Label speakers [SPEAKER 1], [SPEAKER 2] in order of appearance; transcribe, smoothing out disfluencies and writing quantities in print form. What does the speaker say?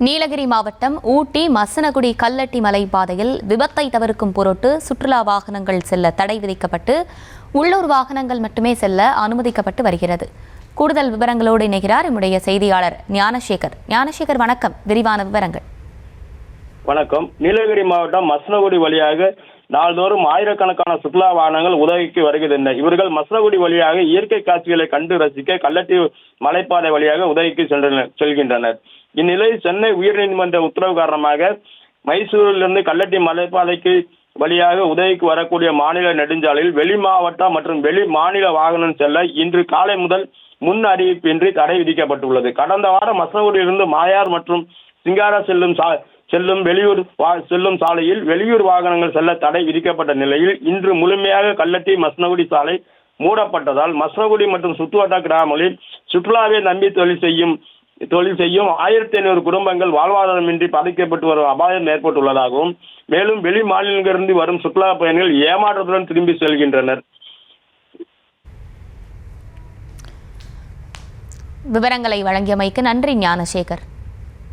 [SPEAKER 1] நீலகிரி மாவட்டம் ஊட்டி மசனகுடி கல்லட்டி மலைப்பாதையில் விபத்தை தவிர்க்கும் பொருட்டு சுற்றுலா வாகனங்கள் செல்ல தடை விதிக்கப்பட்டு உள்ளூர் வாகனங்கள் மட்டுமே செல்ல அனுமதிக்கப்பட்டு வருகிறது. கூடுதல் விவரங்களோடு இணைகிறார் நம்முடைய செய்தியாளர் ஞானசேகர். ஞானசேகர், வணக்கம். விரிவான விவரங்கள்.
[SPEAKER 2] வணக்கம். நீலகிரி மாவட்டம் மசனகுடி வழியாக நாள்தோறும் ஆயிரக்கணக்கான சுற்றுலா வாகனங்கள் உதவிக்கு வருகின்றன. இவர்கள் மசனகுடி வழியாக இயற்கை காட்சிகளை கண்டு ரசிக்க கல்லட்டி மலைப்பாதை வழியாக உதவிக்கு செல்கின்றனர். இந்நிலையில் சென்னை உயர்நீதிமன்ற உத்தரவு காரணமாக மைசூரிலிருந்து கல்லட்டி மலைப்பாதைக்கு வழியாக உதவிக்கு வரக்கூடிய மாநில நெடுஞ்சாலையில் வெளி மாவட்ட மற்றும் வெளி மாநில வாகனம் செல்ல இன்று காலை முதல் முன் அறிவிப்பின்றி தடை விதிக்கப்பட்டுள்ளது. கடந்த வாரம் மசனகுடியிலிருந்து மாயார் மற்றும் சிங்காரா செல்லும் வெளியூர் செல்லும் சாலையில் வெளியூர் வாகனங்கள் செல்ல தடை விதிக்கப்பட்ட நிலையில் இன்று முழுமையாக கல்லட்டி மசனகுடி சாலை மூடப்பட்டதால் மசனகுடி மற்றும் சுற்றுவட்டார கிராமங்களில் சுற்றுலாவை நம்பி தொழில் செய்யும் 1500 குடும்பங்கள் வாழ்வாதாரமின்றி பாதிக்கப்பட்டு வரும் அபாயம் ஏற்பட்டுள்ளதாகவும், மேலும் வெளி மாநிலங்களிலிருந்து வரும் சுற்றுலா பயணிகள் ஏமாற்றத்துடன் திரும்பி செல்கின்றனர்.
[SPEAKER 1] விவரங்களை வழங்கியமைக்கு நன்றி ஞானசேகர்.